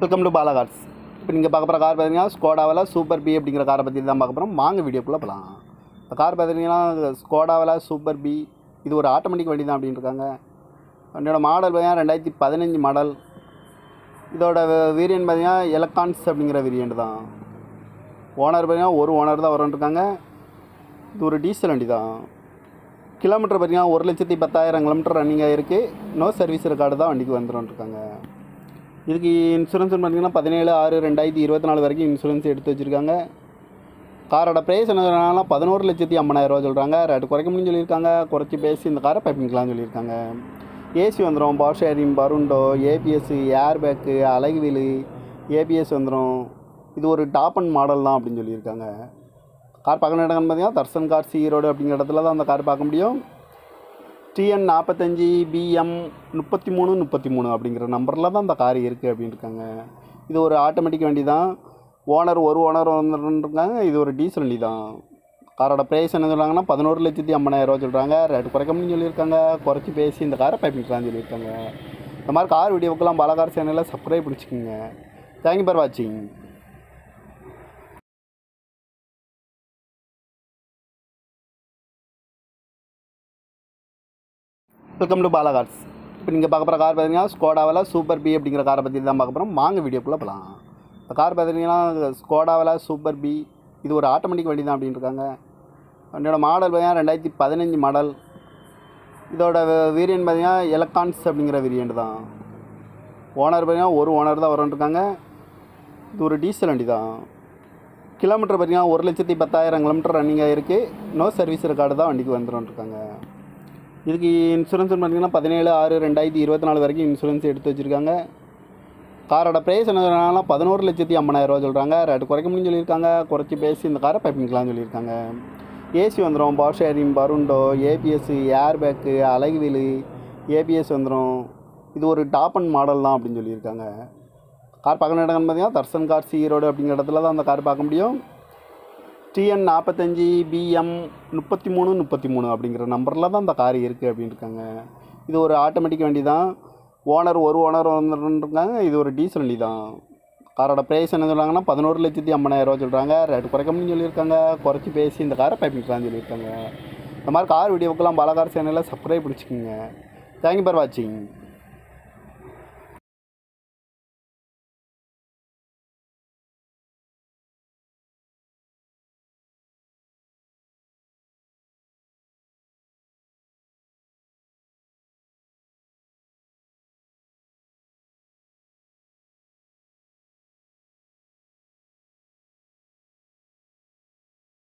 Welcome to Bala cars. இப்போ நீங்கள் பார்க்க போகிற கார் பார்த்தீங்கன்னா ஸ்கோடாவில் சூப்பர் பி அப்படிங்கிற காரை பற்றி தான் பார்க்க போகிறோம். வாங்க வீடியோக்குள்ளே போகலாம். இந்த கார் பார்த்தீங்கன்னா ஸ்கோடாவில் சூப்பர் பி, இது ஒரு ஆட்டோமேட்டிக் வண்டி தான் அப்படின்னு இருக்காங்க. வண்டியோட மாடல் பார்த்தீங்கன்னா 2015 மாடல். இதோட வேரியன்ட் பார்த்தீங்கன்னா எலக்கான்ஸ் அப்படிங்கிற வேரியன்ட் தான். ஓனர் பார்த்தீங்கன்னா ஒரு ஓனர் தான் வரன்ட்ருக்காங்க. இது ஒரு டீசல் வண்டி தான். கிலோமீட்டர் பார்த்தீங்கன்னா 1,10,000 கிலோமீட்டர் ரன்னிங் ஆகிருக்கு. நோ சர்வீஸ் ரெக்கார்டு தான் வண்டிக்கு வந்துருக்காங்க. இதுக்கு இன்சூரன்ஸ் பார்த்தீங்கன்னா 17/6/2024 வரைக்கும் இன்சூரன்ஸ் எடுத்து வச்சுருக்காங்க. காரோட ப்ரைஸ் என்ன சொல்கிறாங்கன்னா 11,50,000 சொல்கிறாங்க. ரேட்டு குறைக்க முடியும்னு சொல்லியிருக்காங்க. குறைச்சி பேசி இந்த காரை பைப்பிங்கலாம்னு சொல்லியிருக்காங்க. ஏசி வந்துடும், பவர் ஷேரிங், பருண்டோ, ஏபிஎஸ், ஏர் பேக்கு, அலகு வீலு, ஏபிஎஸ் வந்துடும். இது ஒரு டாப் அண்ட் மாடல் தான் அப்படின்னு சொல்லியிருக்காங்க. கார் பார்க்கணும் இடங்கன்னு பார்த்தீங்கன்னா தர்சன் கார்ஸ் ஈரோடு அப்படிங்கிற இடத்துல தான் அந்த கார் பார்க்க முடியும். TN 45 BM 3333 அப்படிங்கிற நம்பரில் தான் இந்த கார் இருக்குது அப்படின்னு இருக்காங்க. இது ஒரு ஆட்டோமேட்டிக் வண்டி தான். ஒரு ஓனர் வந்துருக்காங்க. இது ஒரு டீசல் வண்டி தான். காரோட ப்ரைஸ் என்ன சொல்கிறாங்கன்னா 11,50,000 சொல்கிறாங்க. ரேட்டு குறைக்க முடியும்னு சொல்லியிருக்காங்க. குறைச்சி பேசி இந்த காரை பைப்பிங்கலாம்னு சொல்லியிருக்காங்க. இந்த மாதிரி கார் வீடியோக்கெல்லாம் பாலா கார் சேனலில் சப்ஸ்கிரைப் பண்ணிச்சுக்கோங்க. தேங்க்யூ ஃபார் வாட்சிங். Welcome to Bala cars. இப்போ நீங்கள் பார்க்க போகிற கார் பார்த்தீங்கன்னா ஸ்கோடாவில் சூப்பர் பி அப்படிங்கிற காரை பற்றி தான் பார்க்க போகிறோம். வாங்க வீடியோக்குள்ளே போகலாம். இந்த கார் பார்த்தீங்கன்னா ஸ்கோடாவில் சூப்பர் பி, இது ஒரு ஆட்டோமேட்டிக் வண்டி தான் அப்படின்னு இருக்காங்க. வண்டியோட மாடல் பார்த்தீங்கன்னா 2015 மாடல். இதோட வேரியன்ட் பார்த்தீங்கன்னா எலக்கான்ஸ் அப்படிங்கிற வேரியன்ட் தான். ஓனர் பார்த்தீங்கன்னா ஒரு ஓனர் தான் வரன்ட்ருக்காங்க. இது ஒரு டீசல் வண்டி தான். கிலோமீட்டர் பார்த்தீங்கன்னா 1,10,000 கிலோமீட்டர் ரன்னிங் ஆகிருக்கு. நோ சர்வீஸ் ரெக்கார்டு தான் வண்டிக்கு வந்துருக்காங்க. இதுக்கு இன்சூரன்ஸ் பார்த்தீங்கன்னா 17/6/2024 வரைக்கும் இன்சூரன்ஸ் எடுத்து வச்சுருக்காங்க. காரோட ப்ரைஸ் என்ன சொல்கிறாங்கன்னா 11,50,000 சொல்கிறாங்க. ரேட்டு குறைக்க முடியும்னு சொல்லியிருக்காங்க. குறைச்சி பேசி இந்த காரை பைப்பிங்கலாம்னு சொல்லியிருக்காங்க. ஏசி வந்துடும், பவர் ஷேரிங், பருண்டோ, ஏபிஎஸ், ஏர் பேக்கு, அலகு வீலு, ஏபிஎஸ் வந்துடும். இது ஒரு டாப் அண்ட் மாடல் தான் அப்படின்னு சொல்லியிருக்காங்க. கார் பார்க்கணும் இடங்கன்னு பார்த்தீங்கன்னா தர்சன் கார்ஸ் ஈரோடு அப்படிங்கிற இடத்துல தான் அந்த கார் பார்க்க முடியும். TN 45 BM 3333 அப்படிங்கிற நம்பரில் தான் இந்த கார் இருக்குது அப்படின்னு இருக்காங்க. இது ஒரு ஆட்டோமேட்டிக் வண்டி தான். ஒரு ஓனர் வந்துருக்காங்க. இது ஒரு டீசல் வண்டி தான். காரோட ப்ரைஸ் என்ன சொல்கிறாங்கன்னா 11,50,000 சொல்கிறாங்க. ரேட்டு குறைக்க முடியும்னு சொல்லியிருக்காங்க. குறைச்சி பேசி இந்த காரை பைப்பிங்கலாம்னு சொல்லியிருக்காங்க. இந்த மாதிரி கார் வீடியோக்கெல்லாம் பாலா கார் சேனலில் சப்ஸ்கிரைப் பண்ணிச்சுக்கோங்க. தேங்க்யூ ஃபார் வாட்சிங்.